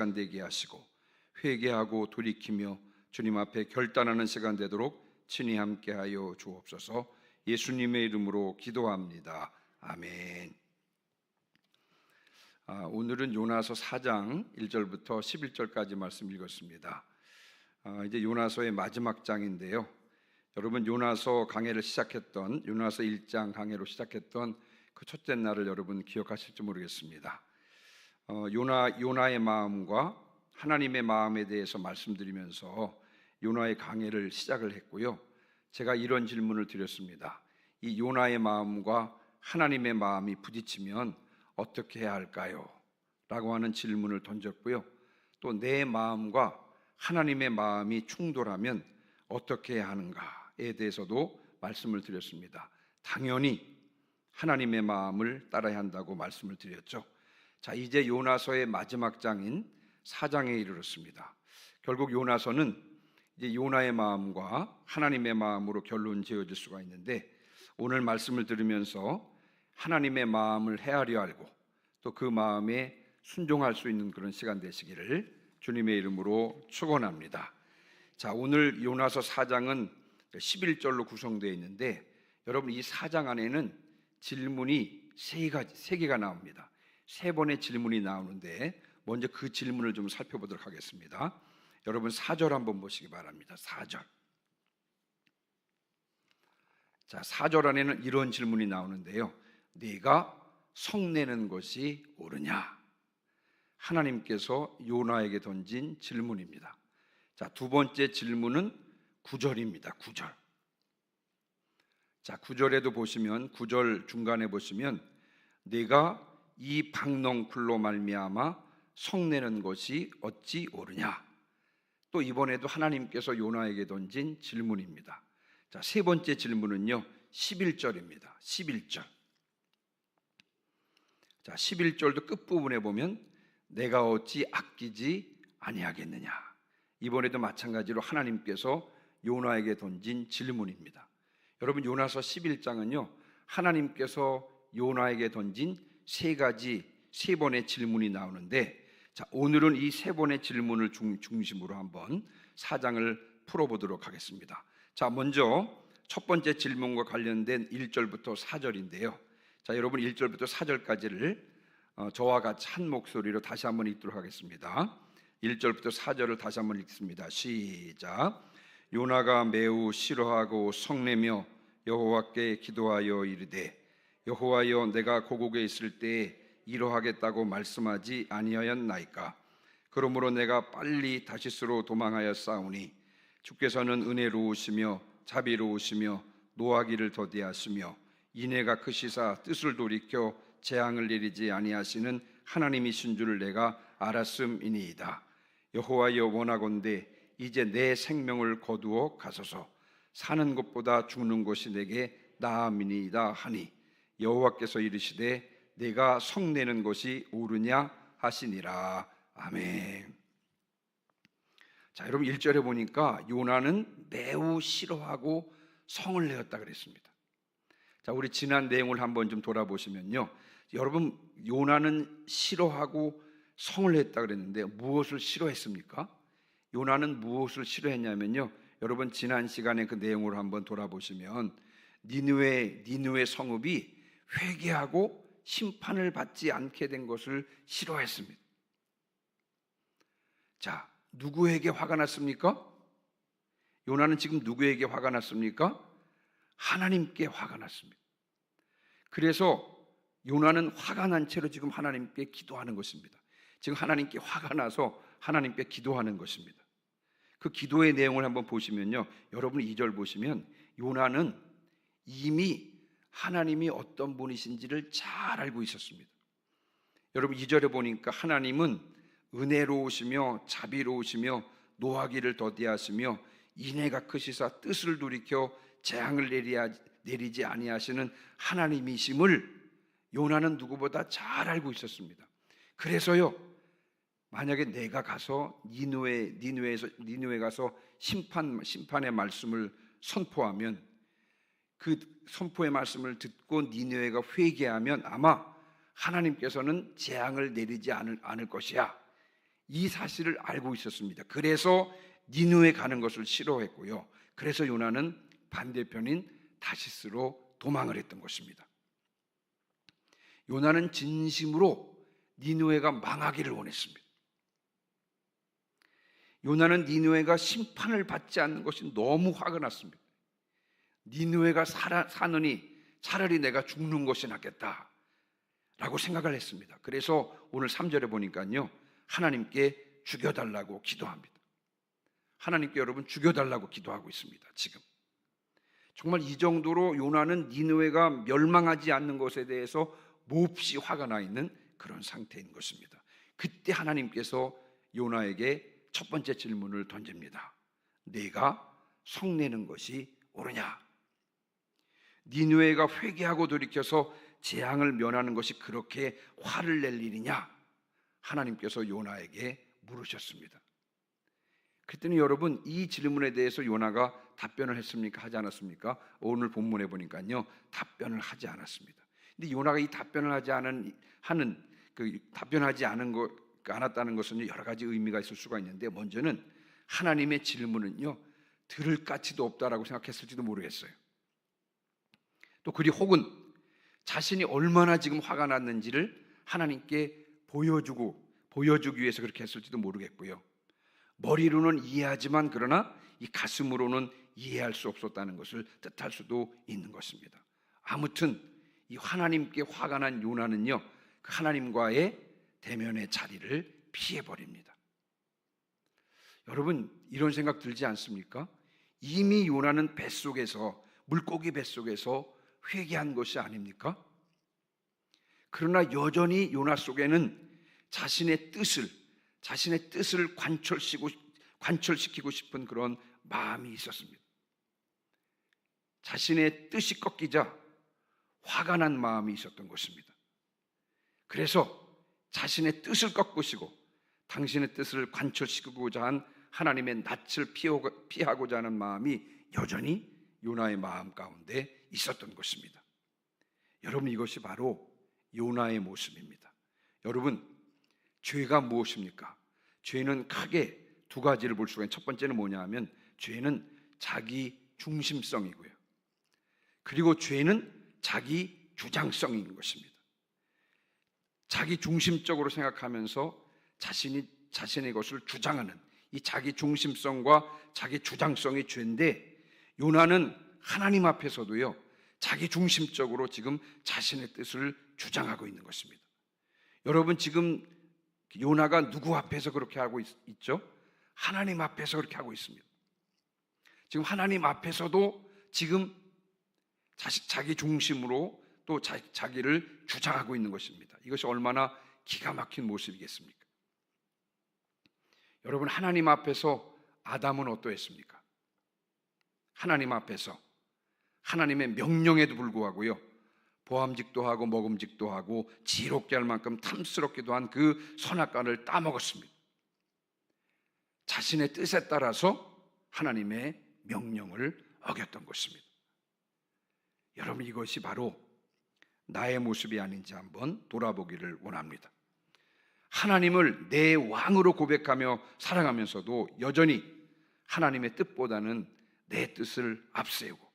시간 되게 하시고 회개하고 돌이키며 주님 앞에 결단하는 시간 되도록 친히 함께하여 주옵소서. 예수님의 이름으로 기도합니다. 아멘. 오늘은 요나서 4장 1절부터 11절까지 말씀 읽었습니다. 이제 요나서의 마지막 장인데요. 여러분, 요나서 강해를 시작했던 요나서 1장 강해로 시작했던 그 첫째 날을 여러분 기억하실지 모르겠습니다. 요나의 마음과 하나님의 마음에 대해서 말씀드리면서 요나의 강해를 시작을 했고요. 제가 이런 질문을 드렸습니다. 이 요나의 마음과 하나님의 마음이 부딪히면 어떻게 해야 할까요? 라고 하는 질문을 던졌고요. 또 내 마음과 하나님의 마음이 충돌하면 어떻게 해야 하는가에 대해서도 말씀을 드렸습니다. 당연히 하나님의 마음을 따라야 한다고 말씀을 드렸죠. 자, 이제 요나서의 마지막 장인 4장에 이르렀습니다. 결국 요나서는 이제 요나의 마음과 하나님의 마음으로 결론 지어질 수가 있는데, 오늘 말씀을 들으면서 하나님의 마음을 헤아려 알고 또 그 마음에 순종할 수 있는 그런 시간 되시기를 주님의 이름으로 축원합니다. 자, 오늘 요나서 4장은 11절로 구성되어 있는데, 여러분 이 4장 안에는 질문이 세 개가 나옵니다. 세 번의 질문이 나오는데 먼저 그 질문을 좀 살펴보도록 하겠습니다. 여러분 4절 한번 보시기 바랍니다. 4절. 자, 4절 안에는 이런 질문이 나오는데요. 네가 성내는 것이 옳으냐? 하나님께서 요나에게 던진 질문입니다. 자, 두 번째 질문은 9절입니다. 9절. 자, 9절에도 보시면 9절 중간에 보시면 네가 이 박넝쿨로 말미암아 성내는 것이 어찌 옳으냐? 또 이번에도 하나님께서 요나에게 던진 질문입니다. 자, 세 번째 질문은요 11절입니다. 11절. 자, 11절도 끝부분에 보면 내가 어찌 아끼지 아니하겠느냐? 이번에도 마찬가지로 하나님께서 요나에게 던진 질문입니다. 여러분, 요나서 11장은요 하나님께서 요나에게 던진 세 번의 질문이 나오는데, 자, 오늘은 이 세 번의 질문을 중심으로 한번 4장을 풀어보도록 하겠습니다. 자, 먼저 첫 번째 질문과 관련된 1절부터 4절인데요. 자, 여러분 1절부터 4절까지를 저와 같이 한 목소리로 다시 한번 읽도록 하겠습니다. 1절부터 4절을 다시 한번 읽습니다. 시작. 요나가 매우 싫어하고 성내며 여호와께 기도하여 이르되, 여호와여, 내가 고국에 있을 때에 이러하겠다고 말씀하지 아니하였나이까? 그러므로 내가 빨리 다시스로 도망하여 싸우니 주께서는 은혜로우시며 자비로우시며 노하기를 더디하시며 인애가 크시사 뜻을 돌이켜 재앙을 내리지 아니하시는 하나님이신 줄을 내가 알았음이니이다. 여호와여, 원하건대 이제 내 생명을 거두어 가소서. 사는 것보다 죽는 것이 내게 나음이니이다 하니 여호와께서 이르시되 내가 성내는 것이 옳으냐 하시니라. 아멘. 자, 여러분 1절에 보니까 요나는 매우 싫어하고 성을 내었다 그랬습니다. 자, 우리 지난 내용을 한번 좀 돌아보시면요, 여러분 요나는 싫어하고 성을 냈다 그랬는데 무엇을 싫어했습니까? 요나는 무엇을 싫어했냐면요, 여러분 지난 시간에 그 내용을 한번 돌아보시면 니느웨 성읍이 회개하고 심판을 받지 않게 된 것을 싫어했습니다. 자, 누구에게 화가 났습니까? 요나는 지금 누구에게 화가 났습니까? 하나님께 화가 났습니다. 그래서 요나는 화가 난 채로 지금 하나님께 기도하는 것입니다. 지금 하나님께 화가 나서 하나님께 기도하는 것입니다. 그 기도의 내용을 한번 보시면요, 여러분 2절 보시면 요나는 이미 하나님이 어떤 분이신지를 잘 알고 있었습니다. 여러분 2절에 보니까 하나님은 은혜로우시며 자비로우시며 노하기를 더디하시며 인애가 크시사 뜻을 돌이켜 재앙을 내리지 아니하시는 하나님이심을 요나는 누구보다 잘 알고 있었습니다. 그래서요, 만약에 내가 가서 니느웨에 가서 심판의 말씀을 선포하면, 그 선포의 말씀을 듣고 니느웨가 회개하면 아마 하나님께서는 재앙을 내리지 않을 것이야. 이 사실을 알고 있었습니다. 그래서 니느웨 가는 것을 싫어했고요. 그래서 요나는 반대편인 다시스로 도망을 했던 것입니다. 요나는 진심으로 니느웨가 망하기를 원했습니다. 요나는 니느웨가 심판을 받지 않는 것이 너무 화가 났습니다. 니느웨가 사느니 차라리 내가 죽는 것이 낫겠다 라고 생각을 했습니다. 그래서 오늘 3절에 보니까요, 하나님께 죽여달라고 기도합니다. 하나님께 여러분 죽여달라고 기도하고 있습니다. 지금 정말 이 정도로 요나는 니느웨가 멸망하지 않는 것에 대해서 몹시 화가 나 있는 그런 상태인 것입니다. 그때 하나님께서 요나에게 첫 번째 질문을 던집니다. 네가 성내는 것이 옳으냐? 니느웨가 회개하고 돌이켜서 재앙을 면하는 것이 그렇게 화를 낼 일이냐? 하나님께서 요나에게 물으셨습니다. 그랬더니 여러분, 이 질문에 대해서 요나가 답변을 했습니까? 하지 않았습니까? 오늘 본문에 보니까요, 답변을 하지 않았습니다. 근데 요나가 이 답변을 하지 않았다는 것은 여러 가지 의미가 있을 수가 있는데, 먼저는 하나님의 질문은요, 들을 가치도 없다라고 생각했을지도 모르겠어요. 또 그리 혹은 자신이 얼마나 지금 화가 났는지를 하나님께 보여주기 위해서 그렇게 했을지도 모르겠고요. 머리로는 이해하지만 그러나 이 가슴으로는 이해할 수 없었다는 것을 뜻할 수도 있는 것입니다. 아무튼 이 하나님께 화가 난 요나는요, 그 하나님과의 대면의 자리를 피해버립니다. 여러분, 이런 생각 들지 않습니까? 이미 요나는 물고기 뱃속에서 회개한 것이 아닙니까? 그러나 여전히 요나 속에는 자신의 뜻을 관철시키고 싶은 그런 마음이 있었습니다. 자신의 뜻이 꺾이자 화가 난 마음이 있었던 것입니다. 그래서 자신의 뜻을 꺾으시고 당신의 뜻을 관철시키고자 한 하나님의 낯을 피하고자 하는 마음이 여전히 요나의 마음 가운데 있었던 것입니다. 여러분, 이것이 바로 요나의 모습입니다. 여러분, 죄가 무엇입니까? 죄는 크게 두 가지를 볼 수가 있는, 첫 번째는 뭐냐 하면 죄는 자기 중심성이고요, 그리고 죄는 자기 주장성인 것입니다. 자기 중심적으로 생각하면서 자신의 것을 주장하는 이 자기 중심성과 자기 주장성이 죄인데, 요나는 하나님 앞에서도요, 자기 중심적으로 지금 자신의 뜻을 주장하고 있는 것입니다. 여러분, 지금 요나가 누구 앞에서 그렇게 하고 있죠? 하나님 앞에서 그렇게 하고 있습니다. 지금 하나님 앞에서도 지금 자기 중심으로 또 자기를 주장하고 있는 것입니다. 이것이 얼마나 기가 막힌 모습이겠습니까? 여러분, 하나님 앞에서 아담은 어떠했습니까? 하나님 앞에서 하나님의 명령에도 불구하고요, 보암직도 하고 먹음직도 하고 지롭게 할 만큼 탐스럽기도 한 그 선악과를 따먹었습니다. 자신의 뜻에 따라서 하나님의 명령을 어겼던 것입니다. 여러분, 이것이 바로 나의 모습이 아닌지 한번 돌아보기를 원합니다. 하나님을 내 왕으로 고백하며 살아가면서도 여전히 하나님의 뜻보다는 내 뜻을 앞세우고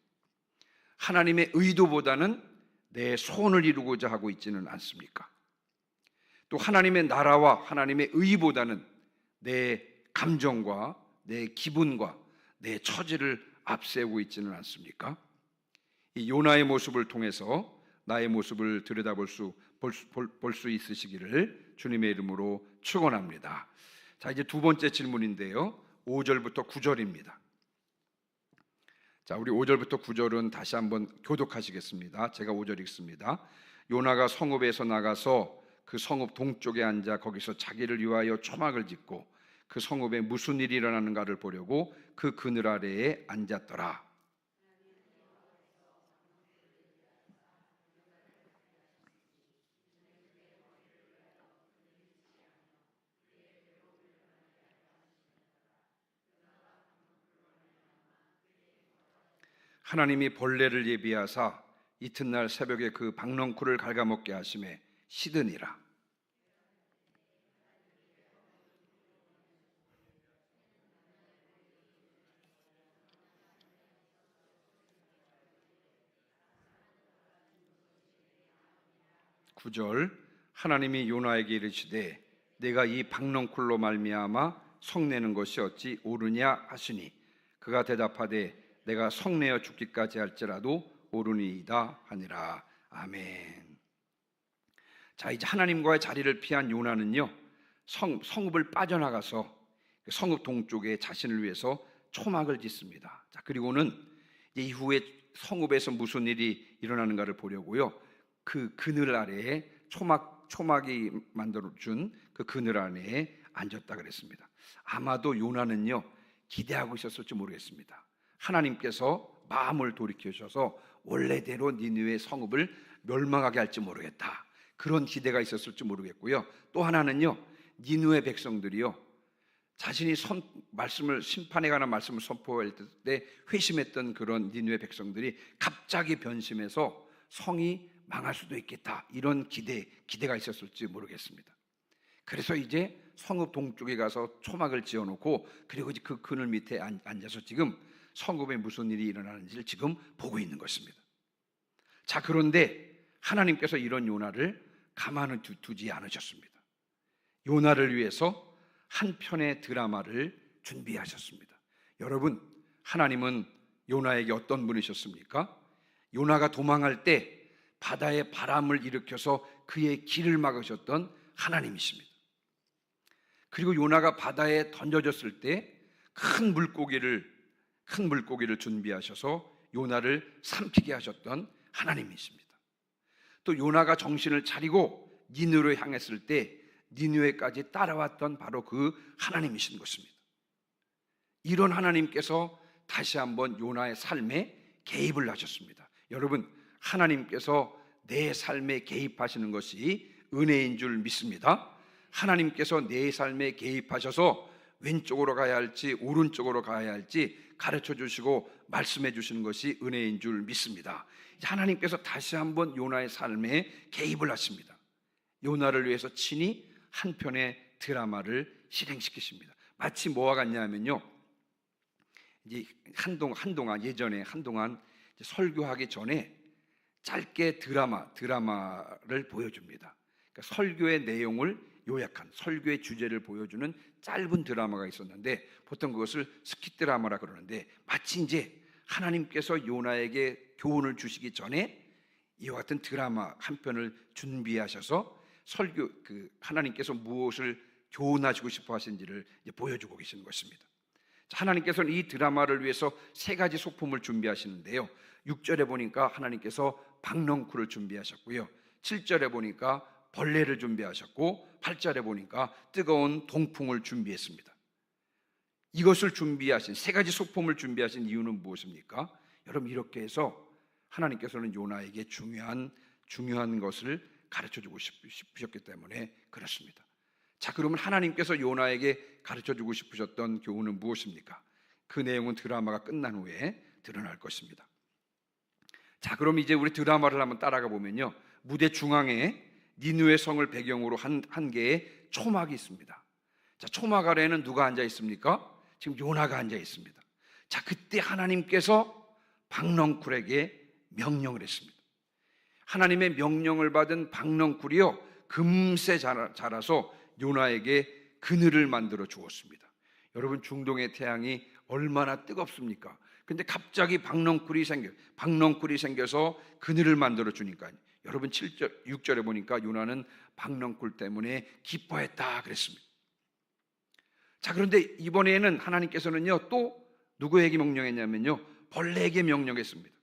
하나님의 의도보다는 내 소원을 이루고자 하고 있지는 않습니까? 또 하나님의 나라와 하나님의 의보다는 내 감정과 내 기분과 내 처지를 앞세우고 있지는 않습니까? 이 요나의 모습을 통해서 나의 모습을 들여다볼 볼 수 있으시기를 주님의 이름으로 축원합니다. 자, 이제 두 번째 질문인데요, 5절부터 9절입니다. 자, 우리 5절부터 9절은 다시 한번 교독하시겠습니다. 제가 5절 읽습니다. 요나가 성읍에서 나가서 그 성읍 동쪽에 앉아 거기서 자기를 위하여 초막을 짓고 그 성읍에 무슨 일이 일어나는가를 보려고 그 그늘 아래에 앉았더라. 하나님이 벌레를 예비하사 이튿날 새벽에 그 박넝쿨을 갉아먹게 하심에 시드니라. 9절 하나님이 요나에게 이르시되 내가 이 박넝쿨로 말미암아 성내는 것이 어찌 옳으냐 하시니 그가 대답하되 내가 성내어 죽기까지 할지라도 옳으니이다 하니라. 아멘. 자, 이제 하나님과의 자리를 피한 요나는요 성읍을 빠져나가서 성읍 동쪽에 자신을 위해서 초막을 짓습니다. 자, 그리고는 이후에 성읍에서 무슨 일이 일어나는가를 보려고요 그 그늘 아래에 초막이 만들어준 그 그늘 안에 앉았다 그랬습니다. 아마도 요나는요 기대하고 있었을지 모르겠습니다. 하나님께서 마음을 돌이키셔서 원래대로 니느웨 성읍을 멸망하게 할지 모르겠다, 그런 기대가 있었을지 모르겠고요. 또 하나는요 니느웨 백성들이요 자신이 말씀을 심판에 관한 말씀을 선포할 때 회심했던 그런 니느웨 백성들이 갑자기 변심해서 성이 망할 수도 있겠다, 이런 기대가 있었을지 모르겠습니다. 그래서 이제 성읍 동쪽에 가서 초막을 지어놓고 그리고 그 그늘 밑에 앉아서 지금 성읍에 무슨 일이 일어나는지를 지금 보고 있는 것입니다. 자, 그런데 하나님께서 이런 요나를 가만히 두지 않으셨습니다. 요나를 위해서 한 편의 드라마를 준비하셨습니다. 여러분, 하나님은 요나에게 어떤 분이셨습니까? 요나가 도망할 때 바다에 바람을 일으켜서 그의 길을 막으셨던 하나님이십니다. 그리고 요나가 바다에 던져졌을 때 큰 물고기를 준비하셔서 요나를 삼키게 하셨던 하나님이십니다. 또 요나가 정신을 차리고 니느웨로 향했을 때 니느웨까지 따라왔던 바로 그 하나님이신 것입니다. 이런 하나님께서 다시 한번 요나의 삶에 개입을 하셨습니다. 여러분, 하나님께서 내 삶에 개입하시는 것이 은혜인 줄 믿습니다. 하나님께서 내 삶에 개입하셔서 왼쪽으로 가야 할지 오른쪽으로 가야 할지 가르쳐 주시고 말씀해 주시는 것이 은혜인 줄 믿습니다. 하나님께서 다시 한번 요나의 삶에 개입을 하십니다. 요나를 위해서 친히 한 편의 드라마를 실행시키십니다. 마치 뭐와 같냐면요, 이제 한동안 설교하기 전에 짧게 드라마를 보여줍니다. 그러니까 설교의 내용을 요약한, 설교의 주제를 보여주는 짧은 드라마가 있었는데 보통 그것을 스킷 드라마라 그러는데, 마치 이제 하나님께서 요나에게 교훈을 주시기 전에 이와 같은 드라마 한 편을 준비하셔서 하나님께서 무엇을 교훈하시고 싶어 하신지를 보여주고 계시는 것입니다. 하나님께서는 이 드라마를 위해서 세 가지 소품을 준비하시는데요, 6절에 보니까 하나님께서 박넝쿨을 준비하셨고요, 7절에 보니까 벌레를 준비하셨고, 8절에 보니까 뜨거운 동풍을 준비했습니다. 이것을 준비하신, 세 가지 소품을 준비하신 이유는 무엇입니까? 여러분, 이렇게 해서 하나님께서는 요나에게 중요한 것을 가르쳐주고 싶으셨기 때문에 그렇습니다. 자, 그러면 하나님께서 요나에게 가르쳐주고 싶으셨던 교훈은 무엇입니까? 그 내용은 드라마가 끝난 후에 드러날 것입니다. 자, 그럼 이제 우리 드라마를 한번 따라가 보면요, 무대 중앙에 니느웨 성을 배경으로 한 개의 초막이 있습니다. 자, 초막 아래에는 누가 앉아 있습니까? 지금 요나가 앉아 있습니다. 자, 그때 하나님께서 박넝쿨에게 명령을 했습니다. 하나님의 명령을 받은 박넝쿨이요 금세 자라서 요나에게 그늘을 만들어 주었습니다. 여러분, 중동의 태양이 얼마나 뜨겁습니까? 근데 갑자기 박넝쿨이 생겨서 그늘을 만들어 주니까, 여러분 6절에 보니까 요나는 박넝쿨 때문에 기뻐했다 그랬습니다. 자, 그런데 이번에는 하나님께서는요 또 누구에게 명령했냐면요, 벌레에게 명령했습니다.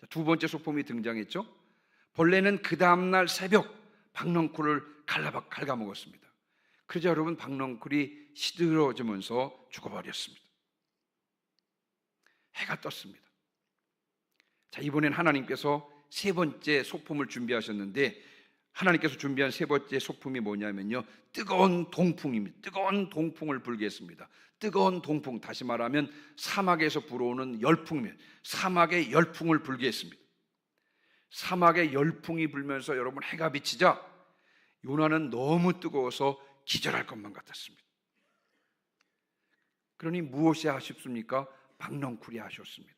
자, 두 번째 소품이 등장했죠. 벌레는 그 다음날 새벽 박넝쿨을 갉아먹었습니다. 그러자 여러분, 박넝쿨이 시들어지면서 죽어버렸습니다. 해가 떴습니다. 자, 이번엔 하나님께서 세 번째 소품을 준비하셨는데, 하나님께서 준비한 세 번째 소품이 뭐냐면요, 뜨거운 동풍입니다. 뜨거운 동풍을 불게 했습니다. 뜨거운 동풍, 다시 말하면 사막에서 불어오는 열풍입니다. 사막의 열풍을 불게 했습니다. 사막의 열풍이 불면서 여러분, 해가 비치자 요나는 너무 뜨거워서 기절할 것만 같았습니다. 그러니 무엇이 아쉽습니까? 박넝쿨이 아쉬웠습니다.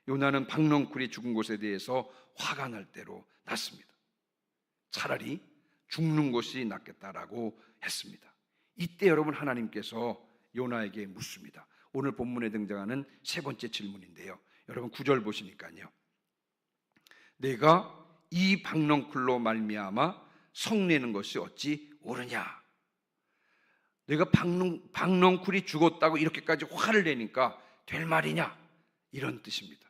요나는 박넝쿨이 죽은 곳에 대해서 화가 날 대로 났습니다. 차라리 죽는 것이 낫겠다라고 했습니다. 이때 여러분 하나님께서 요나에게 묻습니다. 오늘 본문에 등장하는 세 번째 질문인데요. 여러분 9절 보시니까요. 내가 이 박넝쿨로 말미암아 성내는 것이 어찌 옳으냐? 내가 박넝쿨이 죽었다고 이렇게까지 화를 내니까 될 말이냐? 이런 뜻입니다.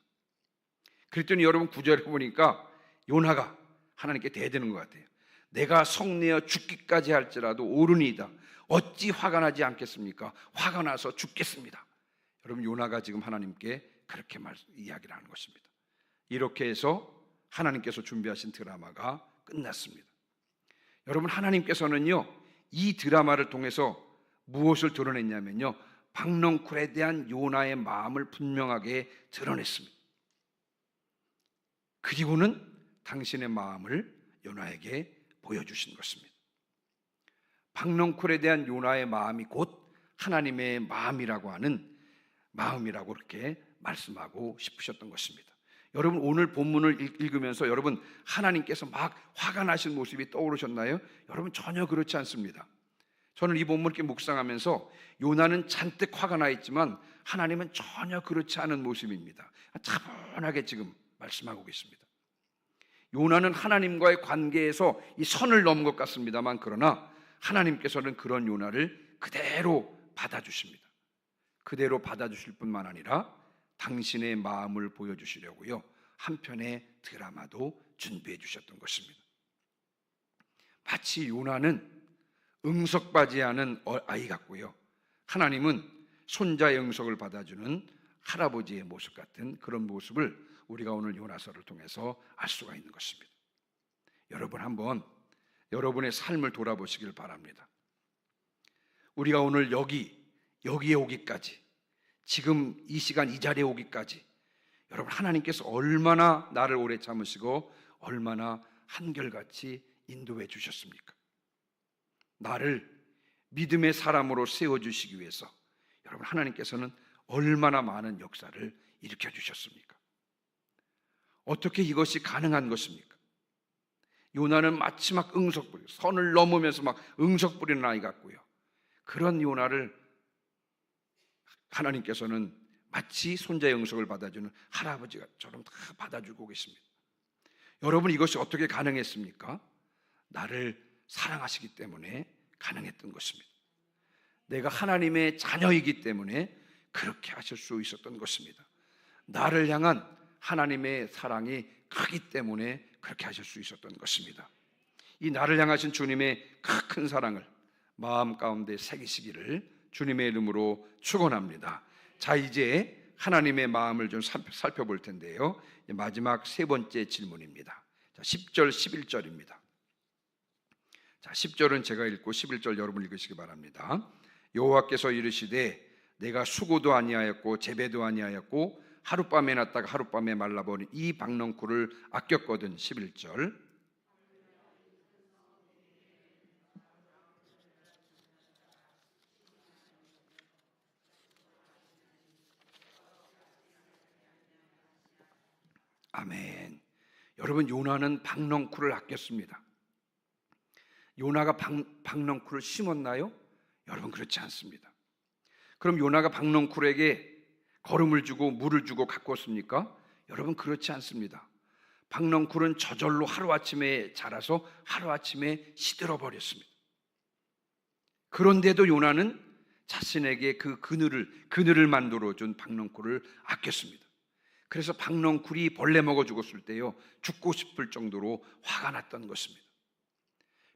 그랬더니 여러분 9절에 보니까 요나가 하나님께 대드는 것 같아요. 내가 성내어 죽기까지 할지라도 옳으니이다. 어찌 화가 나지 않겠습니까? 화가 나서 죽겠습니다. 여러분 요나가 지금 하나님께 그렇게 이야기를 하는 것입니다. 이렇게 해서 하나님께서 준비하신 드라마가 끝났습니다. 여러분 하나님께서는요 이 드라마를 통해서 무엇을 드러냈냐면요 박넝쿨에 대한 요나의 마음을 분명하게 드러냈습니다. 그리고는 당신의 마음을 요나에게 보여주신 것입니다. 박넝쿨에 대한 요나의 마음이 곧 하나님의 마음이라고 하는 마음이라고 그렇게 말씀하고 싶으셨던 것입니다. 여러분 오늘 본문을 읽으면서 여러분 하나님께서 막 화가 나신 모습이 떠오르셨나요? 여러분 전혀 그렇지 않습니다. 저는 이 본문을 이렇게 묵상하면서 요나는 잔뜩 화가 나 있지만 하나님은 전혀 그렇지 않은 모습입니다. 차분하게 지금 말씀하고 계십니다. 요나는 하나님과의 관계에서 이 선을 넘은 것 같습니다만 그러나 하나님께서는 그런 요나를 그대로 받아주십니다. 그대로 받아주실 뿐만 아니라 당신의 마음을 보여주시려고요 한편의 드라마도 준비해 주셨던 것입니다. 마치 요나는 응석받이하는 아이 같고요 하나님은 손자의 응석을 받아주는 할아버지의 모습 같은 그런 모습을 우리가 오늘 요나서를 통해서 알 수가 있는 것입니다. 여러분 한번 여러분의 삶을 돌아보시길 바랍니다. 우리가 오늘 여기에 오기까지 지금 이 시간 이 자리에 오기까지 여러분 하나님께서 얼마나 나를 오래 참으시고 얼마나 한결같이 인도해 주셨습니까? 나를 믿음의 사람으로 세워주시기 위해서 여러분 하나님께서는 얼마나 많은 역사를 일으켜 주셨습니까? 어떻게 이것이 가능한 것입니까? 요나는 마치 막 응석부리 선을 넘으면서 막 응석부리는 아이 같고요 그런 요나를 하나님께서는 마치 손자의 응석을 받아주는 할아버지처럼 다 받아주고 계십니다. 여러분 이것이 어떻게 가능했습니까? 나를 사랑하시기 때문에 가능했던 것입니다. 내가 하나님의 자녀이기 때문에 그렇게 하실 수 있었던 것입니다. 나를 향한 하나님의 사랑이 크기 때문에 그렇게 하실 수 있었던 것입니다. 이 나를 향하신 주님의 큰 사랑을 마음 가운데 새기시기를 주님의 이름으로 축원합니다. 자 이제 하나님의 마음을 좀 살펴볼 텐데요 마지막 세 번째 질문입니다. 자, 10절 11절입니다. 자 10절은 제가 읽고 11절 여러분 읽으시기 바랍니다. 여호와께서 이르시되 내가 수고도 아니하였고 재배도 아니하였고 하룻밤에 났다가 하룻밤에 말라버린 이 박넝쿨을 아꼈거든. 11절 아멘. 여러분 요나는 박넝쿨을 아꼈습니다. 요나가 박넝쿨을 심었나요? 여러분 그렇지 않습니다. 그럼 요나가 박넝쿨에게 거름을 주고 물을 주고 가꿨습니까? 여러분 그렇지 않습니다. 박넝쿨은 저절로 하루아침에 자라서 하루아침에 시들어 버렸습니다. 그런데도 요나는 자신에게 그 그늘을 만들어 준 박넝쿨을 아꼈습니다. 그래서 박넝쿨이 벌레 먹어 죽었을 때요 죽고 싶을 정도로 화가 났던 것입니다.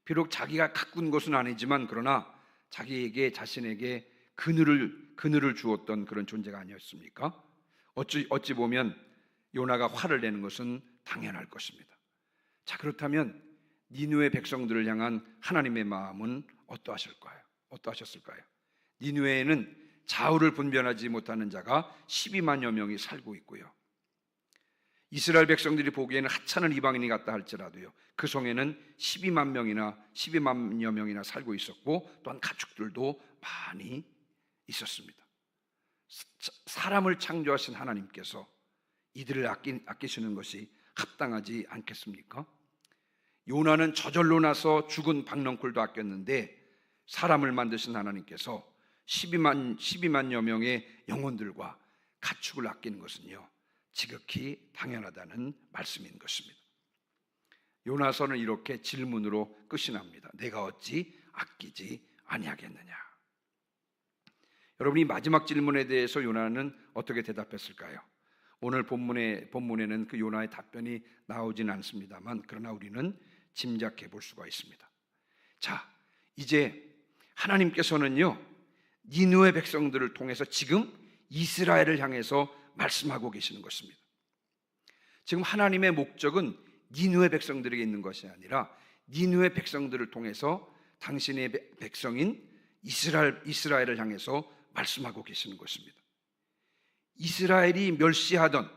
비록 자기가 가꾼 것은 아니지만 그러나 자신에게 그늘을 주었던 그런 존재가 아니었습니까? 어찌 보면 요나가 화를 내는 것은 당연할 것입니다. 자 그렇다면 니느웨 백성들을 향한 하나님의 마음은 어떠하셨을까요? 니느웨에는 좌우를 분별하지 못하는 자가 12만여 명이 살고 있고요 이스라엘 백성들이 보기에는 하찮은 이방인이 같다 할지라도요 그 성에는 12만여 명이나 살고 있었고 또한 가축들도 많이 있었습니다. 사람을 창조하신 하나님께서 이들을 아끼시는 것이 합당하지 않겠습니까? 요나는 저절로 나서 죽은 박넝쿨도 아꼈는데 사람을 만드신 하나님께서 12만여 명의 영혼들과 가축을 아끼는 것은요, 지극히 당연하다는 말씀인 것입니다. 요나서는 이렇게 질문으로 끝이 납니다. 내가 어찌 아끼지 아니하겠느냐. 여러분이 마지막 질문에 대해서 요나는 어떻게 대답했을까요? 오늘 본문에는 그 요나의 답변이 나오진 않습니다만, 그러나 우리는 짐작해 볼 수가 있습니다. 자, 이제 하나님께서는요, 니느웨 백성들을 통해서 지금 이스라엘을 향해서 말씀하고 계시는 것입니다. 지금 하나님의 목적은 니느웨 백성들에게 있는 것이 아니라 니느웨 백성들을 통해서 당신의 백성인 이스라엘을 향해서 말씀하고 계시는 것입니다. 이스라엘이 멸시하던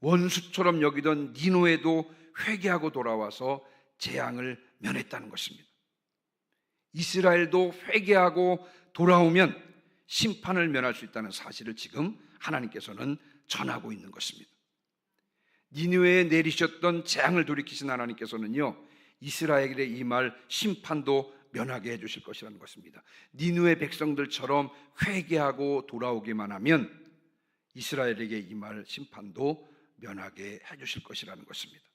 원수처럼 여기던 니느웨도 회개하고 돌아와서 재앙을 면했다는 것입니다. 이스라엘도 회개하고 돌아오면 심판을 면할 수 있다는 사실을 지금 하나님께서는 전하고 있는 것입니다. 니느웨에 내리셨던 재앙을 돌이키신 하나님께서는요, 이스라엘에 임할 심판도 면하게 해주실 것이라는 것입니다. 니느웨 백성들처럼 회개하고 돌아오기만 하면 이스라엘에게 임할 심판도 면하게 해주실 것이라는 것입니다.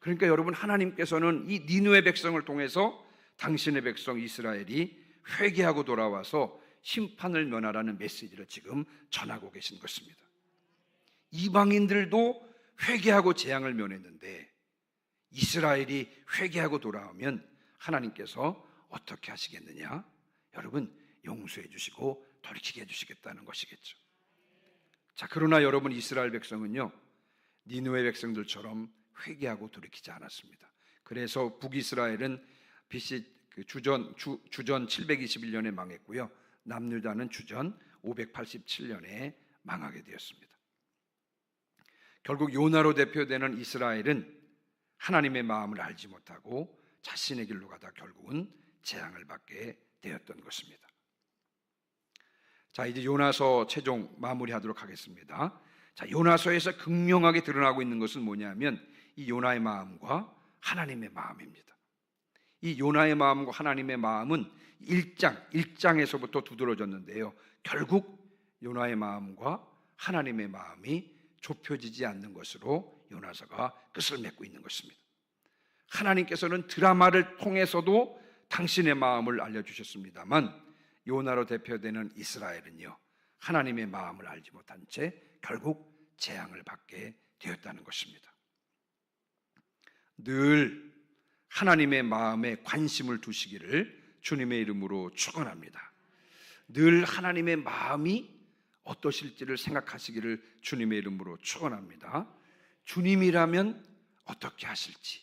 그러니까 여러분, 하나님께서는 이 니느웨 백성을 통해서 당신의 백성 이스라엘이 회개하고 돌아와서 심판을 면하라는 메시지를 지금 전하고 계신 것입니다. 이방인들도 회개하고 재앙을 면했는데 이스라엘이 회개하고 돌아오면 하나님께서 어떻게 하시겠느냐? 여러분, 용서해 주시고 돌이키게 해주시겠다는 것이겠죠. 자, 그러나 여러분, 이스라엘 백성은요, 니느웨 백성들처럼 회개하고 돌이키지 않았습니다. 그래서 북이스라엘은 BC 주전 721년에 망했고요, 남유다는 주전 587년에 망하게 되었습니다. 결국 요나로 대표되는 이스라엘은 하나님의 마음을 알지 못하고 자신의 길로 가다 결국은 재앙을 받게 되었던 것입니다. 자, 이제 요나서 최종 마무리하도록 하겠습니다. 자, 요나서에서 극명하게 드러나고 있는 것은 뭐냐면 이 요나의 마음과 하나님의 마음입니다. 이 요나의 마음과 하나님의 마음은 1장에서부터 두드러졌는데요, 결국 요나의 마음과 하나님의 마음이 좁혀지지 않는 것으로 요나서가 끝을 맺고 있는 것입니다. 하나님께서는 드라마를 통해서도 당신의 마음을 알려주셨습니다만 요나로 대표되는 이스라엘은요, 하나님의 마음을 알지 못한 채 결국 재앙을 받게 되었다는 것입니다. 늘 하나님의 마음에 관심을 두시기를 주님의 이름으로 축원합니다. 늘 하나님의 마음이 어떠실지를 생각하시기를 주님의 이름으로 축원합니다. 주님이라면 어떻게 하실지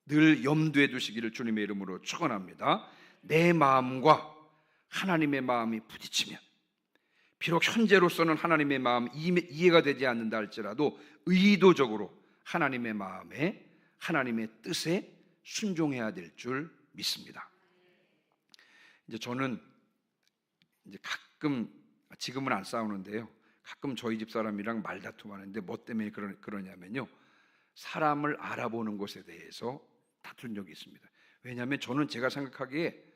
늘 염두에 두시기를 주님의 이름으로 축원합니다. 내 마음과 하나님의 마음이 부딪히면, 비록 현재로서는 하나님의 마음 이해가 되지 않는다 할지라도 의도적으로 하나님의 마음에, 하나님의 뜻에 순종해야 될 줄 믿습니다. 이제 저는 가끔, 지금은 안 싸우는데요, 가끔 저희 집 사람이랑 말다툼하는데 뭐 때문에 그러냐면요, 사람을 알아보는 것에 대해서 다툰 적이 있습니다. 왜냐하면 저는 제가 생각하기에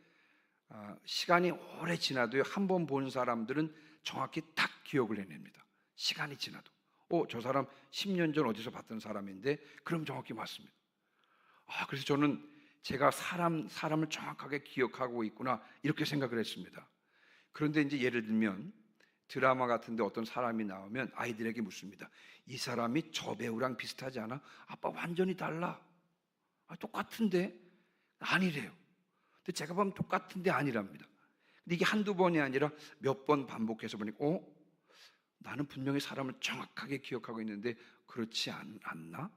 시간이 오래 지나도요, 한 번 본 사람들은 정확히 딱 기억을 해냅니다. 시간이 지나도 저 사람 10년 전 어디서 봤던 사람인데 그럼 정확히 맞습니다. 그래서 저는 제가 사람을 정확하게 기억하고 있구나 이렇게 생각을 했습니다. 그런데 이제 예를 들면 드라마 같은데 어떤 사람이 나오면 아이들에게 묻습니다. 이 사람이 저 배우랑 비슷하지 않아? 아빠 완전히 달라. 똑같은데? 아니래요. 근데 제가 보면 똑같은데 아니랍니다. 근데 이게 한두 번이 아니라 몇 번 반복해서 보니까 나는 분명히 사람을 정확하게 기억하고 있는데 그렇지 않나?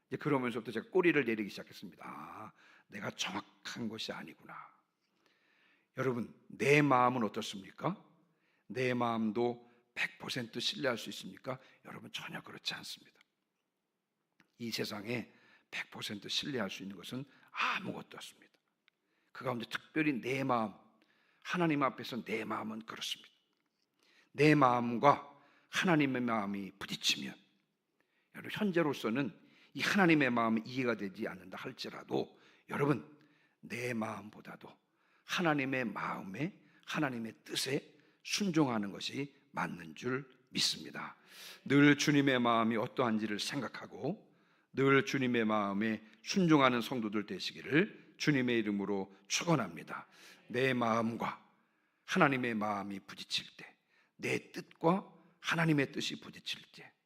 이제 그러면서부터 제가 꼬리를 내리기 시작했습니다. 내가 정확한 것이 아니구나. 여러분, 내 마음은 어떻습니까? 내 마음도 100% 신뢰할 수 있습니까? 여러분, 전혀 그렇지 않습니다. 이 세상에 100% 신뢰할 수 있는 것은 아무것도 없습니다. 그 가운데 특별히 내 마음, 하나님 앞에서 내 마음은 그렇습니다. 내 마음과 하나님의 마음이 부딪히면, 여러분, 현재로서는 이 하나님의 마음이 이해가 되지 않는다 할지라도 여러분, 내 마음보다도 하나님의 마음에, 하나님의 뜻에 순종하는 것이 맞는 줄 믿습니다. 늘 주님의 마음이 어떠한지를 생각하고 늘 주님의 마음에 순종하는 성도들 되시기를 주님의 이름으로 축원합니다. 내 마음과 하나님의 마음이 부딪힐 때, 내 뜻과 하나님의 뜻이 부딪힐 때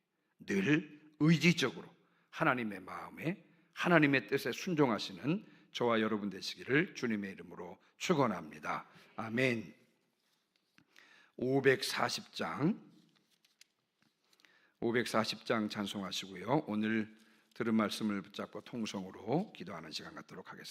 늘 의지적으로 하나님의 마음에, 하나님의 뜻에 순종하시는 저와 여러분 되시기를 주님의 이름으로 축원합니다. 아멘. 540장 찬송하시고요. 오늘 들은 말씀을 붙잡고 통성으로 기도하는 시간 갖도록 하겠습니다.